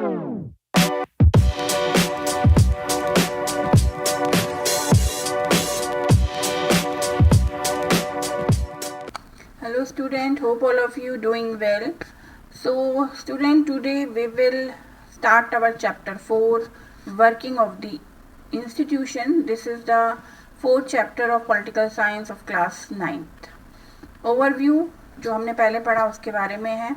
Hello student, hope all of you doing well. So student, today we will start our chapter 4, working of the institution. This is the fourth chapter of political science of class 9th. Overview जो हमने पहले पढ़ा उसके बारे में है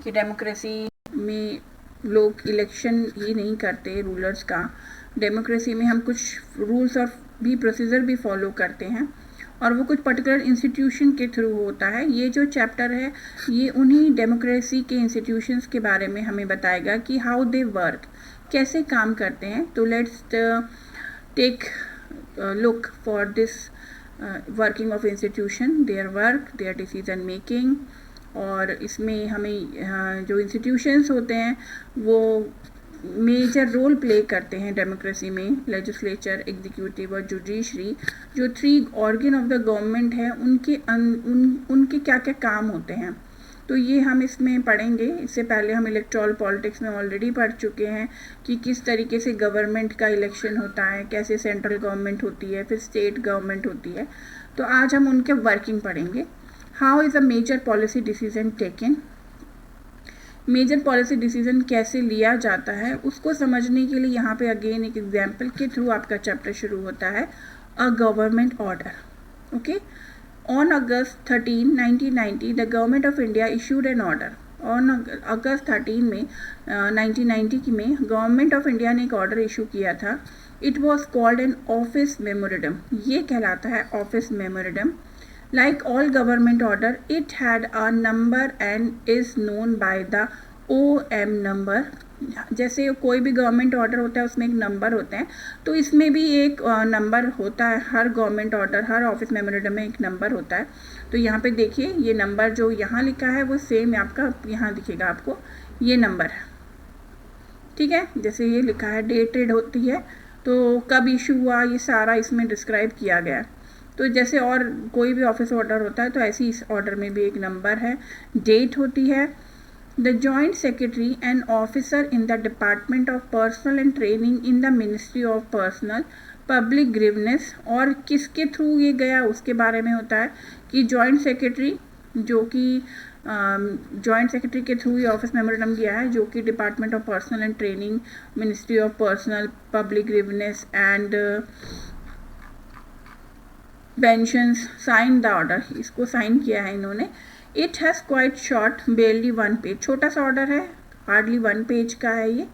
कि democracy में लोग इलेक्शन ही नहीं करते रूलर्स का. डेमोक्रेसी में हम कुछ रूल्स और भी प्रोसीजर भी फॉलो करते हैं और वो कुछ पर्टिकुलर इंस्टीट्यूशन के थ्रू होता है. ये जो चैप्टर है ये उन्हीं डेमोक्रेसी के इंस्टीट्यूशंस के बारे में हमें बताएगा कि हाउ दे वर्क, कैसे काम करते हैं. तो let's take look for this working of institution, their work, their decision making. और इसमें हमें जो इंस्टीट्यूशंस होते हैं वो मेजर रोल प्ले करते हैं डेमोक्रेसी में. लेजिस्लेचर, एग्जीक्यूटिव और जुडिशरी जो 3 ऑर्गन ऑफ द गवर्नमेंट है उनके क्या क्या काम होते हैं. तो ये हम इसमें पढ़ेंगे. इससे पहले हम इलेक्टोरल पॉलिटिक्स में ऑलरेडी पढ़ चुके हैं कि किस तरीके से गवर्नमेंट का इलेक्शन होता है, कैसे सेंट्रल गवर्नमेंट होती है, फिर स्टेट गवर्नमेंट होती है. तो आज हम उनके वर्किंग पढ़ेंगे. How is a major policy decision taken. Major policy decision कैसे लिया जाता है उसको समझने के लिए यहाँ पे अगेन एक एग्जाम्पल के थ्रू आपका चैप्टर शुरू होता है. A government order. Okay. On August 13, 1990 the government of India issued N order. On August 13 में 1990 में गवर्नमेंट ऑफ इंडिया ने एक ऑर्डर इशू किया था. It was called an office memorandum. ये कहलाता है office memorandum. Like all government order, it had a number and is known by the OM number. जैसे कोई भी गवर्नमेंट ऑर्डर होता है उसमें एक नंबर होते हैं, तो इसमें भी एक नंबर होता है. हर गवर्नमेंट ऑर्डर, हर ऑफिस मेमोरेंडम में एक नंबर होता है. तो यहाँ पे देखिए ये नंबर जो यहाँ लिखा है वो सेम आपका यहाँ दिखेगा आपको. ये नंबर है, ठीक है. जैसे ये लिखा है डेटेड होती है तो कब इशू हुआ ये सारा इसमें डिस्क्राइब किया गया है. तो जैसे और कोई भी ऑफिस ऑर्डर होता है तो ऐसे इस ऑर्डर में भी एक नंबर है, डेट होती है. The joint secretary and officer in the department of personal and training in the ministry of personnel public grievance. और किसके थ्रू ये गया उसके बारे में होता है कि जॉइंट सेक्रेटरी, जो कि जॉइंट सेक्रेटरी के थ्रू ये ऑफिस मेमोरेंडम गया है, जो कि department of personal and training, ministry of personnel public grievance and pensions sign the order. इसको साइन किया है इन्होंने. It has quite short, barely 1 page. छोटा सा ऑर्डर है, हार्डली 1 पेज का है ये.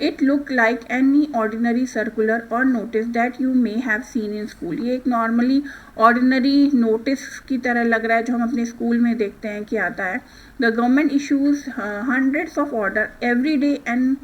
It look like any ordinary circular और notice that you may have seen in school. ये एक नॉर्मली ऑर्डिनरी नोटिस की तरह लग रहा है जो हम अपने स्कूल में देखते हैं कि आता है. The government issues hundreds of order every day and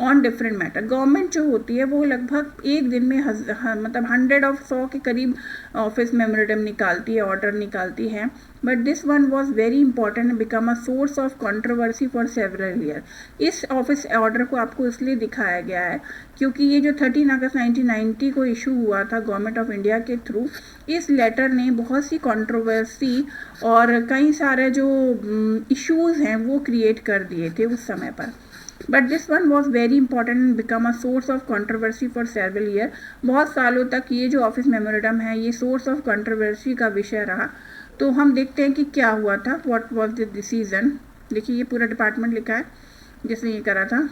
on different matter. Government जो होती है वो लगभग एक दिन में मतलब 100 के करीब ऑफिस मेमोरेंडम निकालती है, ऑर्डर निकालती है. But this one was very important, become a source of controversy for several year. इस ऑफिस ऑर्डर को आपको इसलिए दिखाया गया है क्योंकि ये जो 13 अगस्त 1990 को इशू हुआ था गवर्नमेंट ऑफ इंडिया के थ्रू, इस लेटर ने बहुत सी कंट्रोवर्सी और कई सारे जो इश्यूज़ हैं वो क्रिएट कर दिए थे उस समय पर. But this one was very important and become a source of controversy for several year. बहुत सालों तक ये जो ऑफिस मेमोरेंडम है ये सोर्स ऑफ कंट्रोवर्सी का विषय रहा. तो हम देखते हैं कि क्या हुआ था, व्हाट वाज द डिसीजन. देखिए ये पूरा डिपार्टमेंट लिखा है जिसने ये करा था.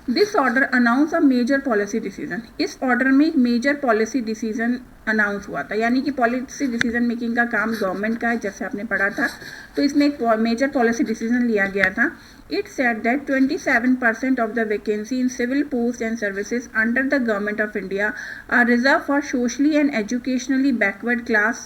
This order announce a major policy decision. इस ऑर्डर में एक मेजर पॉलिसी डिसीजन अनाउंस हुआ था, यानी कि पॉलिसी डिसीजन मेकिंग का काम गवर्नमेंट का है जैसे आपने पढ़ा था. तो इसमें एक मेजर पॉलिसी डिसीजन लिया गया था. It said that 27% of the vacancy in civil posts and services under the government of India are reserved for socially and educationally backward class.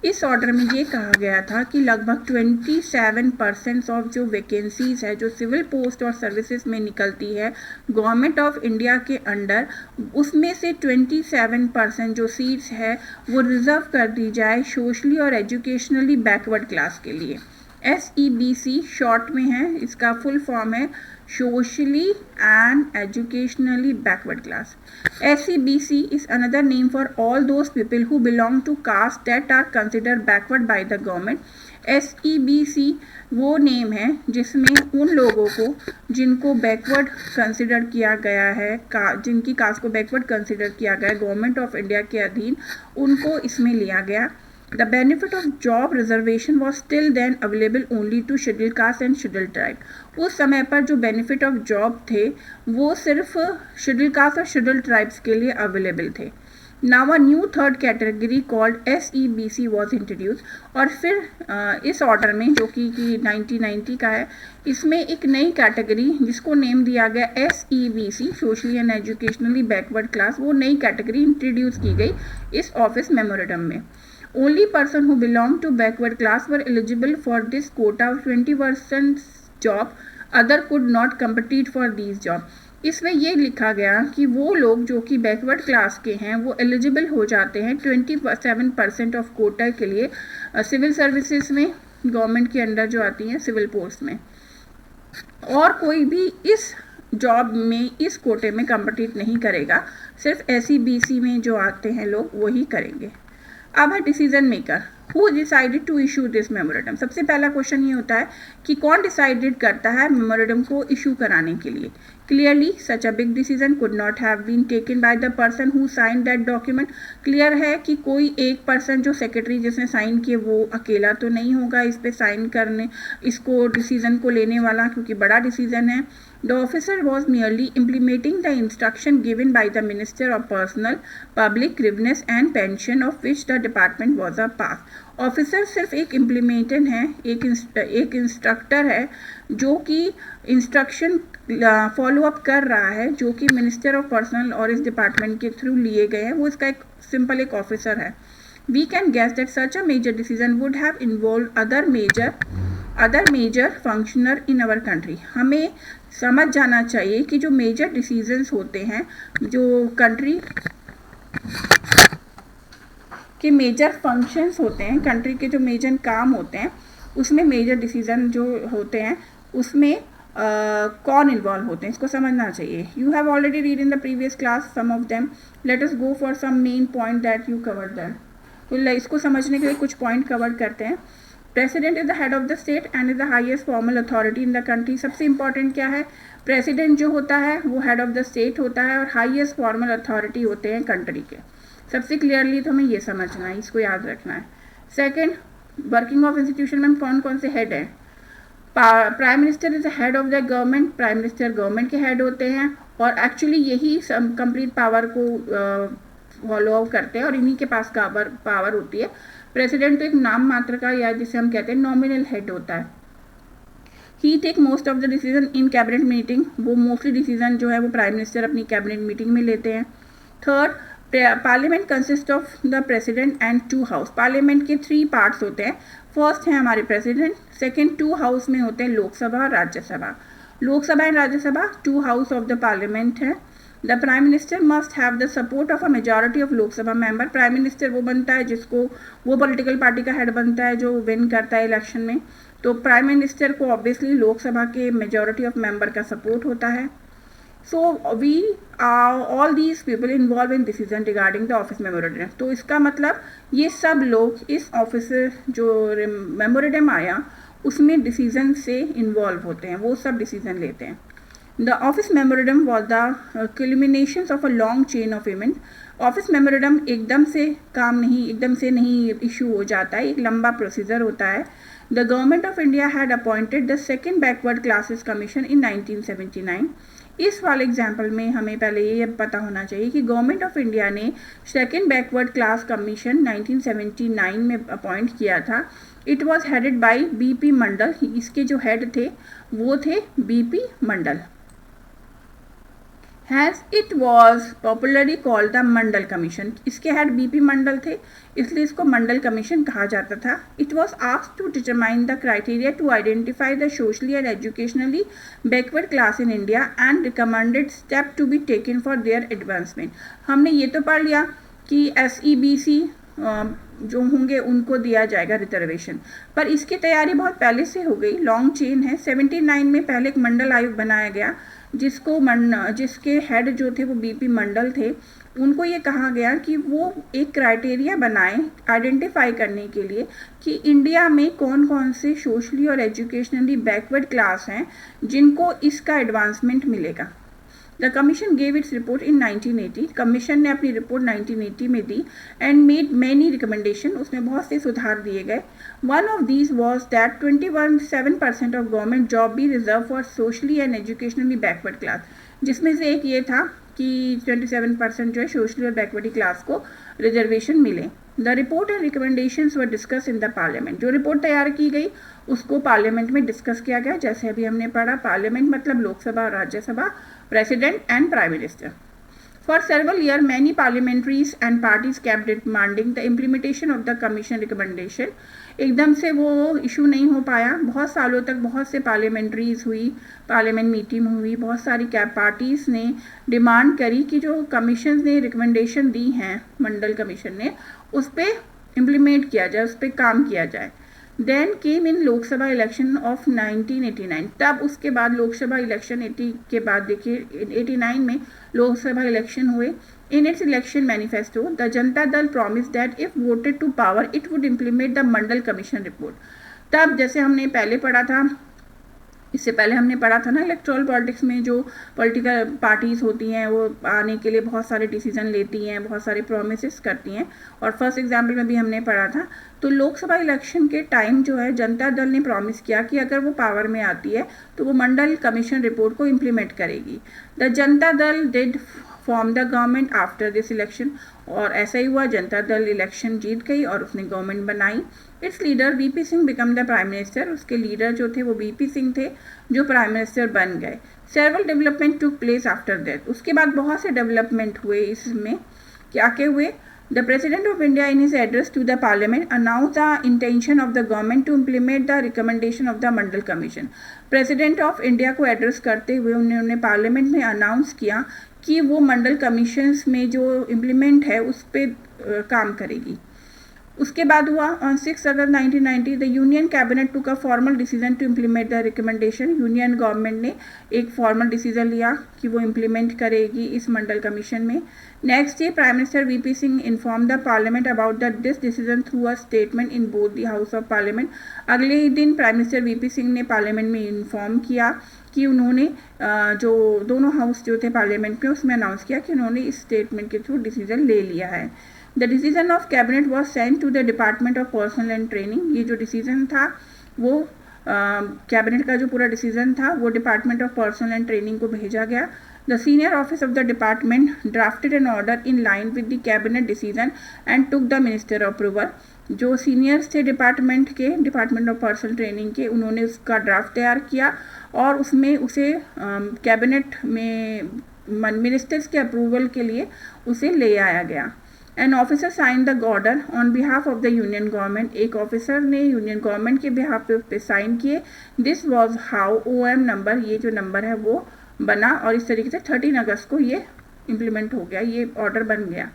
इस ऑर्डर में ये कहा गया था कि लगभग 27% ऑफ जो वैकेंसीज है जो सिविल पोस्ट और सर्विसेज में निकलती है गवर्नमेंट ऑफ इंडिया के अंडर, उसमें से 27% जो सीट्स है वो रिजर्व कर दी जाए सोशली और एजुकेशनली बैकवर्ड क्लास के लिए. SEBC शॉर्ट में है, इसका फुल फॉर्म है socially and educationally backward class. SEBC is another name for all those people who belong to caste that are considered backward by the government. SEBC वो name है जिसमें उन लोगों को जिनको बैकवर्ड कंसिडर किया गया है, जिनकी कास्ट को बैकवर्ड कंसिडर किया गया है गवर्नमेंट ऑफ इंडिया के अधीन, उनको इसमें लिया गया। The benefit of job reservation was still then available only to scheduled caste and scheduled tribe. उस समय पर जो बेनिफिट ऑफ जॉब थे वो सिर्फ शेड्यूल कास्ट और शेड्यूल ट्राइब्स के लिए अवेलेबल थे। Now a new third category called SEBC was introduced, और फिर इस ऑर्डर में जो कि 1990 का है, इसमें एक नई कैटेगरी जिसको नेम दिया गया SEBC, socially and educationally backward class, वो नई कैटेगरी इंट्रोड्यूस की गई इस ऑफिस मेमोरेंडम में। Only person who belonged to backward class were eligible for this quota of 20% job. Other could not compete for these job. इसमें ये लिखा गया कि वो लोग जो कि बैकवर्ड क्लास के हैं वो एलिजिबल हो जाते हैं 27% ऑफ कोटा के लिए सिविल सर्विसेज में, गवर्नमेंट के अंडर जो आती हैं सिविल पोस्ट में, और कोई भी इस जॉब में इस कोटे में कम्पीट नहीं करेगा, सिर्फ SEBC में जो आते हैं लोग वही करेंगे। अब है decision maker, who decided to issue this memorandum. सबसे पहला क्वेश्चन ये होता है कि कौन डिसाइडेड करता है मेमोरेंडम को इशू कराने के लिए। Clearly such a big decision could not have been taken by the person who sign that document. Clear है कि कोई एक पर्सन जो सेक्रेटरी जिसने साइन किए वो अकेला तो नहीं होगा इस पे साइन करने, इसको डिसीजन को लेने वाला, क्योंकि बड़ा डिसीजन है। The officer was merely implementing the instruction given by the Minister of Personal, Public Grievances and Pension, of which the department was a part. Officer सिर्फ एक इम्प्लीमेंटर है, एक इंस्ट्रक्टर है जो कि इंस्ट्रक्शन फॉलो अप कर रहा है, जो कि मिनिस्टर ऑफ पर्सनल और इस डिपार्टमेंट के थ्रू लिए गए हैं, वो इसका एक सिंपल एक ऑफिसर है। We can guess that such a major decision would have involved other major functioner in our country. हमें समझ जाना चाहिए कि जो मेजर डिसीजंस होते हैं, जो कंट्री के मेजर फंक्शंस होते हैं, कंट्री के जो मेजर काम होते हैं, उसमें मेजर डिसीजन जो होते हैं उसमें कौन इन्वॉल्व होते हैं, इसको समझना चाहिए। You have already read in the previous class some of them, let us go for some main point that you covered them. तो इसको समझने के लिए कुछ पॉइंट कवर करते हैं। President is the head of the state and is the highest formal authority in the country. सबसे important क्या है, प्रेसिडेंट जो होता है वो हेड ऑफ द स्टेट होता है और हाईएस्ट फॉर्मल अथॉरिटी होते हैं कंट्री के। सबसे क्लियरली तो हमें ये समझना है, इसको याद रखना है। सेकेंड, वर्किंग ऑफ इंस्टीट्यूशन में कौन कौन से हेड हैं। Prime minister is the head of the government, prime minister government के हेड होते हैं और एक्चुअली यही कंप्लीट पावर को फॉलो करते हैं और इन्हीं के पास पावर होती है। प्रेसिडेंट तो एक नाम मात्र का या जिसे हम कहते हैं नॉमिनल हेड होता है। He take most of the decision in cabinet meeting, वो मोस्टली डिसीजन जो है वो प्राइम मिनिस्टर अपनी कैबिनेट मीटिंग में लेते हैं। Third, parliament consist of the president and 2 house. Parliament के 3 पार्ट्स होते हैं। फर्स्ट है हमारे प्रेसिडेंट, सेकेंड 2 हाउस में होते हैं लोकसभा और Rajya Sabha. Lok Sabha and Rajya Sabha 2 house of the parliament है। The prime minister must have the support of a majority of Lok Sabha member. Prime minister वो बनता है जिसको वो पॉलिटिकल पार्टी का हेड बनता है जो विन करता है इलेक्शन में, तो प्राइम मिनिस्टर को ऑब्वियसली लोकसभा के मेजॉरिटी ऑफ मेंबर का सपोर्ट होता है। So we all these people involve in decision regarding the office memorandum. तो इसका मतलब ये सब लोग इस ऑफिस जो मेमोरेंडम आया उसमें डिसीजन से इन्वॉल्व होते हैं, वो सब डिसीजन लेते हैं। The office memorandum was the culminations of a long chain of events. Office memorandum एकदम से नहीं इशू हो जाता है, एक लंबा प्रोसीजर होता है। The government of India had appointed the second backward classes commission in 1979. इस वाले एग्जाम्पल में हमें पहले ये पता होना चाहिए कि गवर्नमेंट ऑफ इंडिया ने सेकेंड बैकवर्ड क्लास कमीशन 1979 में अपॉइंट किया था। It was headed by BP मंडल, इसके जो हेड थे वो थे BP Mandal. Hence it was popularly called the Mandal commission. इसके हेड BP मंडल थे इसलिए इसको मंडल कमीशन कहा जाता था। It was asked to determine the criteria to identify the socially and educationally backward class in India and recommended step to be taken for their advancement। हमने ये तो पढ़ लिया कि SEBC जो होंगे उनको दिया जाएगा रिजर्वेशन, पर इसकी तैयारी बहुत पहले से हो गई, लॉन्ग चेन है। 79 में पहले एक मंडल आयोग बनाया गया जिसके हेड जो थे वो BP मंडल थे। उनको ये कहा गया कि वो एक क्राइटेरिया बनाएं आइडेंटिफाई करने के लिए कि इंडिया में कौन कौन से सोशली और एजुकेशनली बैकवर्ड क्लास हैं जिनको इसका एडवांसमेंट मिलेगा। The commission gave its report in 1980। Commission ने अपनी रिपोर्ट 1980 में दी एंड मेड मैनी रिकमेंडेशन, उसमें बहुत से सुधार दिए गए। One of these was that 21.7% of government job be reserve for socially and educationally backward class, जिसमें से एक ये था कि 27% जो है सोशली और बैकवर्ड क्लास को रिजर्वेशन मिले। The report and recommendations were discuss in the parliament. जो रिपोर्ट तैयार की गई उसको पार्लियामेंट में डिस्कस किया गया। जैसे अभी हमने पढ़ा, पार्लियामेंट मतलब लोकसभा और Rajya Sabha, president and prime minister. For several years, many parliamentaries and parties kept demanding the implementation of the commission recommendation. एकदम से वो इशू नहीं हो पाया। बहुत सालों तक बहुत से पार्लियामेंट्रीज हुई, पार्लियामेंट मीटिंग हुई, बहुत सारी कैब पार्टीज़ ने डिमांड करी कि जो कमीशन ने रिकमेंडेशन दी हैं, मंडल कमीशन ने, उस पर इम्प्लीमेंट किया जाए, उस पर काम किया जाए। Then came in Lok Sabha election of 1989। तब उसके बाद लोकसभा इलेक्शन 80 के बाद देखिए 89 में लोकसभा इलेक्शन हुए। In its election manifesto the Janata Dal promise that if voted to power it would implement the Mandal commission report. तब जैसे हमने पहले पढ़ा था, इससे पहले हमने पढ़ा था ना इलेक्ट्रल पॉलिटिक्स में, जो पॉलिटिकल पार्टीज़ होती हैं वो आने के लिए बहुत सारे डिसीजन लेती हैं, बहुत सारे प्रोमिस करती हैं, और फर्स्ट एग्जाम्पल में भी हमने पढ़ा था। तो लोकसभा इलेक्शन के टाइम जो है जनता दल ने प्रॉमिस किया कि अगर वो पावर में आती है तो वो मंडल कमीशन रिपोर्ट को इम्प्लीमेंट करेगी। द जनता दल did form the government after this election, और ऐसा ही हुआ, जनता दल इलेक्शन जीत गई और उसने गवर्नमेंट बनाई। It's leader VP Singh become the prime minister. उसके लीडर जो थे वो वीपी सिंह थे, जो प्राइम मिनिस्टर बन गए। Several development took place after that. उसके बाद बहुत से डेवलपमेंट हुए। इसमें क्या क्या हुए? The President of India in his address to the Parliament announced the intention of the government to implement the recommendation of the Mandal Commission. President of India को एड्रेस करते हुए उन्होंने पार्लियामेंट में अनाउंस किया कि वो मंडल कमीशंस में जो इम्प्लीमेंट है उस पर काम करेगी। उसके बाद हुआ on 6 August 1990 the union cabinet took a formal decision to implement the recommendation. Union government ने एक फॉर्मल डिसीजन लिया कि वो इम्प्लीमेंट करेगी इस मंडल कमीशन में। Next day prime minister VP Singh inform the parliament about the this decision through a statement in both the house of parliament. अगले ही दिन प्राइम मिनिस्टर वीपी सिंह ने पार्लियामेंट में इन्फॉर्म किया कि उन्होंने जो दोनों हाउस जो थे पार्लियामेंट में, उसमें अनाउंस किया कि उन्होंने इस स्टेटमेंट के थ्रू डिसीजन ले लिया है। The decision of cabinet was send to the department of personal and training. ये जो डिसीजन था वो कैबिनेट का जो पूरा डिसीजन था वो department of personal and training को भेजा गया। The senior office of the department drafted an order in line with the cabinet decision and took the minister approval. जो सीनियर्स थे डिपार्टमेंट के, डिपार्टमेंट ऑफ पर्सनल ट्रेनिंग के, उन्होंने उसका draft तैयार किया और उसमें उसे कैबिनेट में मिनिस्टर्स के अप्रूवल के लिए उसे ले आया गया। An officer sign the order on behalf of the union government. एक ऑफिसर ने यूनियन गवर्नमेंट के बिहाफ पे साइन किए। This was how OM number, ये जो नंबर है वो बना, और इस तरीके से 13 अगस्त को ये इम्प्लीमेंट हो गया, ये ऑर्डर बन गया।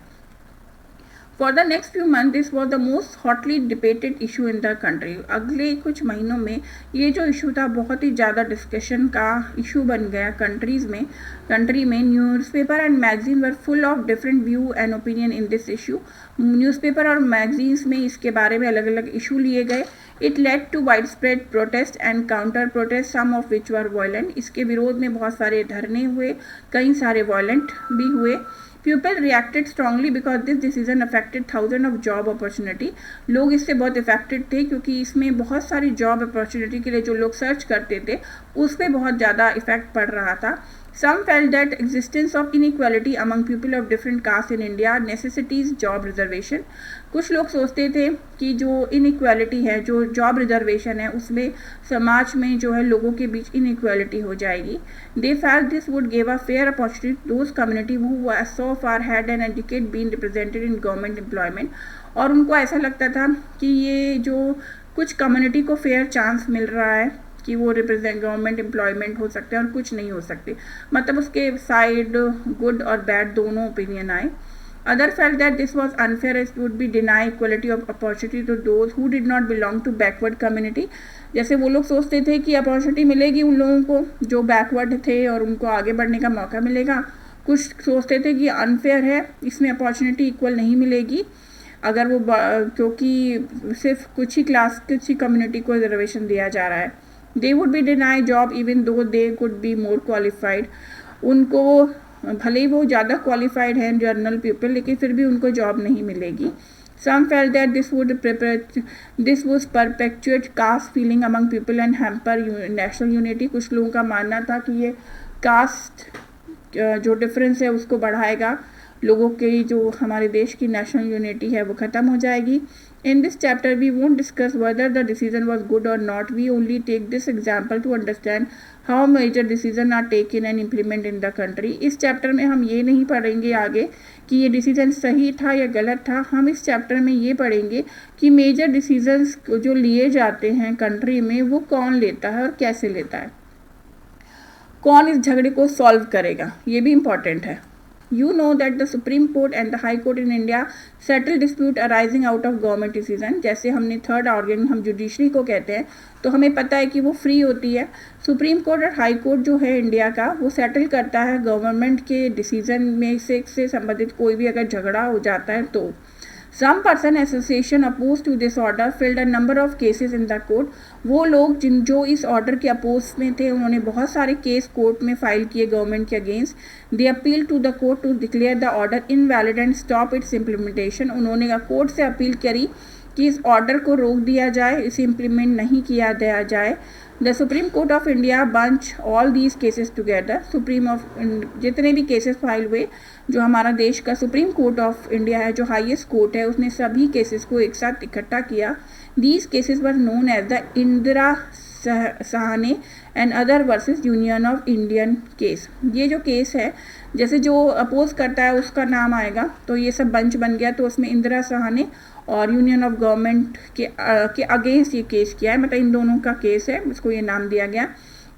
For the next few month this was the most hotly debated issue in the country. अगले कुछ महीनों में ये जो इशू था बहुत ही ज़्यादा डिस्कशन का इशू बन गया कंट्री में। Newspaper and magazine were full of different view and opinion in this issue. Newspaper और मैगजीन्स में इसके बारे में अलग अलग इशू लिए गए। It led to wide spread protest and counter protest, some of which were violent. इसके विरोध में बहुत सारे धरने हुए, कई सारे वायलेंट भी हुए। People reacted strongly because this decision affected thousands of job opportunity. लोग इससे बहुत इफेक्टेड थे क्योंकि इसमें बहुत सारी जॉब अपॉर्चुनिटी के लिए जो लोग सर्च करते थे उस पर बहुत ज़्यादा इफेक्ट पड़ रहा था। Some felt that existence of inequality among people of different castes in India necessitates job reservation. कुछ लोग सोचते थे कि जो इनइक्वालिटी है, जो जॉब रिजर्वेशन है, उसमें समाज में जो है लोगों के बीच इनइक्वालिटी हो जाएगी। They felt this would give a fair opportunity to those community who were so far had an educated been represented in government employment. और उनको ऐसा लगता था कि ये जो कुछ कम्युनिटी को फेयर चांस मिल रहा है कि वो रिप्रेजेंट गवर्नमेंट एम्प्लॉयमेंट हो सकते हैं और कुछ नहीं हो सकते, मतलब उसके साइड गुड और बैड दोनों ओपिनियन आए। Other felt that this was unfair as would be deny equality of opportunity to those who did not belong to backward community. जैसे वो लोग सोचते थे कि अपॉर्चुनिटी मिलेगी उन लोगों को जो बैकवर्ड थे और उनको आगे बढ़ने का मौका मिलेगा, कुछ सोचते थे कि अनफेयर है, इसमें अपॉर्चुनिटी इक्वल नहीं मिलेगी अगर वो क्योंकि सिर्फ कुछ ही क्लास, कुछ ही कम्युनिटी को रिजर्वेशन दिया जा रहा है. They would be deny job even though they could be more qualified. उनको भले ही वो ज़्यादा क्वालिफाइड हैं जनरल पीपल, लेकिन फिर भी उनको जॉब नहीं मिलेगी. Some felt that this would perpetuate caste feeling among people and hamper national unity. कुछ लोगों का मानना था कि ये कास्ट जो डिफरेंस है उसको बढ़ाएगा, लोगों की जो हमारे देश की नेशनल यूनिटी है वो ख़त्म हो जाएगी. In this chapter we won't discuss whether the decision was good or not. We only take this example to understand how major decisions are taken and implemented in the country. इस chapter में हम ये नहीं पढ़ेंगे आगे कि ये decision सही था या गलत था. हम इस चैप्टर में ये पढ़ेंगे कि मेजर डिसीजंस जो लिए जाते हैं कंट्री में वो कौन लेता है और कैसे लेता है, कौन इस झगड़े को सॉल्व करेगा, ये भी इम्पॉर्टेंट है. You know that the Supreme Court and the High Court in India settle dispute arising out of government decision. जैसे हमने थर्ड ऑर्गन हम जुडिशरी को कहते हैं, तो हमें पता है कि वो फ्री होती है. सुप्रीम कोर्ट और हाई कोर्ट जो है इंडिया का, वो सेटल करता है गवर्नमेंट के डिसीजन में से संबंधित कोई भी अगर झगड़ा हो जाता है तो. Some person association opposed to this order filed a number of cases in the court. वो लोग जो इस ऑर्डर के अपोज में थे, उन्होंने बहुत सारे केस कोर्ट में फाइल किए गवर्नमेंट के against. They appeal to the court to declare the order invalid and stop its implementation. उन्होंने कोर्ट से अपील करी कि इस ऑर्डर को रोक दिया जाए, इसे इम्प्लीमेंट नहीं किया दिया जाए. The supreme court of India bunch all these cases together. जितने भी केसेस फाइल हुए, जो हमारा देश का सुप्रीम कोर्ट ऑफ इंडिया है, जो हाईएस्ट कोर्ट है, उसने सभी केसेस को एक साथ इकट्ठा किया. These cases were known as the Indira Sawhney and other versus union of Indian case. ये जो केस है, जैसे जो अपोज करता है उसका नाम आएगा, तो ये सब बंच बन गया. तो उसमें इंदिरा सहाने और यूनियन ऑफ गवर्नमेंट के अगेंस्ट ये केस किया है, मतलब इन दोनों का केस है, इसको ये नाम दिया गया.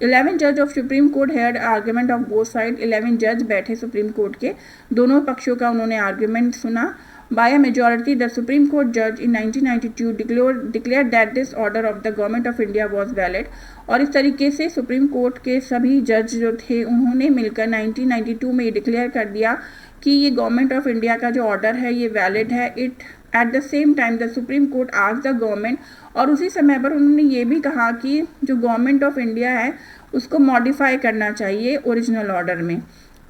11 जज of supreme court heard argument of both side. 11 जज बैठे सुप्रीम कोर्ट के, दोनों पक्षों का उन्होंने आर्ग्यूमेंट सुना. By a majority, the Supreme Court judge in 1992 declared that this order of the Government of India was valid. और इस तरीके से सुप्रीम कोर्ट के सभी जज जो थे, उन्होंने मिलकर 1992 में ये डिक्लेयर कर दिया कि ये गवर्नमेंट ऑफ इंडिया का जो ऑर्डर है ये वैलिड है. It at the same time the supreme court asked the government, और उसी समय पर उन्होंने ये भी कहा कि जो गवर्नमेंट ऑफ इंडिया है उसको मॉडिफाई करना चाहिए ओरिजिनल ऑर्डर में.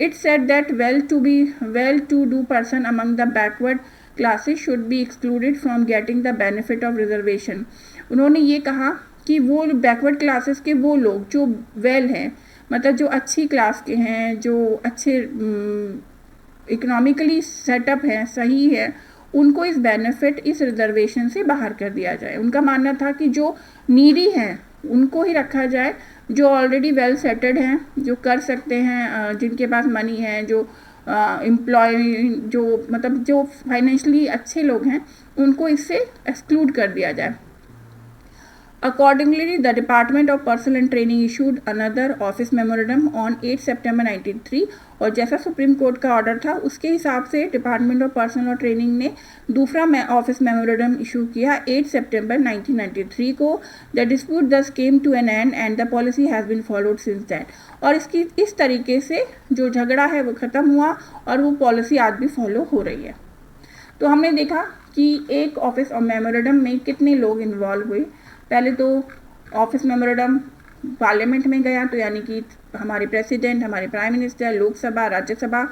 It said that well-to-do person among the backward classes should be excluded from getting the benefit of reservation. उन्होंने ये कहा कि वो बैकवर्ड क्लासेस के वो लोग जो वेल हैं, मतलब जो अच्छी क्लास के हैं, जो अच्छे इकोनॉमिकली सेटअप हैं, सही है, उनको इस बेनिफिट, इस रिजर्वेशन से बाहर कर दिया जाए. उनका मानना था कि जो नीडी हैं उनको ही रखा जाए, जो ऑलरेडी वेल सेटेड हैं, जो कर सकते हैं, जिनके पास मनी है, जो एम्प्लॉय, जो मतलब जो फाइनेंशियली अच्छे लोग हैं, उनको इससे एक्सक्लूड कर दिया जाए. Accordingly, the Department of Personnel and Training issued another office memorandum on 8 September 1993. और जैसा सुप्रीम कोर्ट का ऑर्डर था उसके हिसाब से डिपार्टमेंट ऑफ पर्सनल और ट्रेनिंग ने दूसरा ऑफिस मेमोरेंडम इशू किया 8 सितंबर 1993 को. The dispute thus came to an end and the policy has been followed since that. और इसकी इस तरीके से जो झगड़ा है वो ख़त्म हुआ और वो पॉलिसी आज भी फॉलो हो रही है. तो हमने देखा कि एक ऑफिस और मेमोरेंडम में कितने लोग इन्वॉल्व हुए. पहले तो ऑफिस मेमोरेंडम पार्लियामेंट में गया, तो यानी कि हमारे प्रेसिडेंट, हमारे प्राइम मिनिस्टर, लोकसभा, राज्यसभा,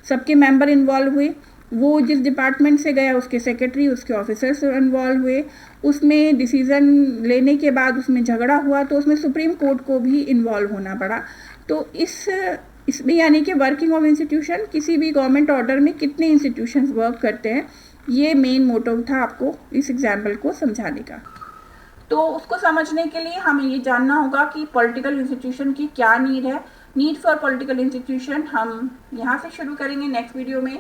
सबके मेंबर इन्वॉल्व हुए. वो जिस डिपार्टमेंट से गया उसके सेक्रेटरी, उसके ऑफिसर्स इन्वॉल्व हुए. उसमें डिसीज़न लेने के बाद उसमें झगड़ा हुआ, तो उसमें सुप्रीम कोर्ट को भी इन्वॉल्व होना पड़ा. तो इसमें यानी कि वर्किंग ऑफ इंस्टीट्यूशन, किसी भी गवर्नमेंट ऑर्डर में कितने इंस्टीट्यूशंस वर्क करते हैं, ये मेन मोटिव था आपको इस एग्जाम्पल को समझाने का. तो उसको समझने के लिए हमें ये जानना होगा कि पॉलिटिकल इंस्टीट्यूशन की क्या नीड है. नीड फॉर पॉलिटिकल इंस्टीट्यूशन हम यहाँ से शुरू करेंगे नेक्स्ट वीडियो में.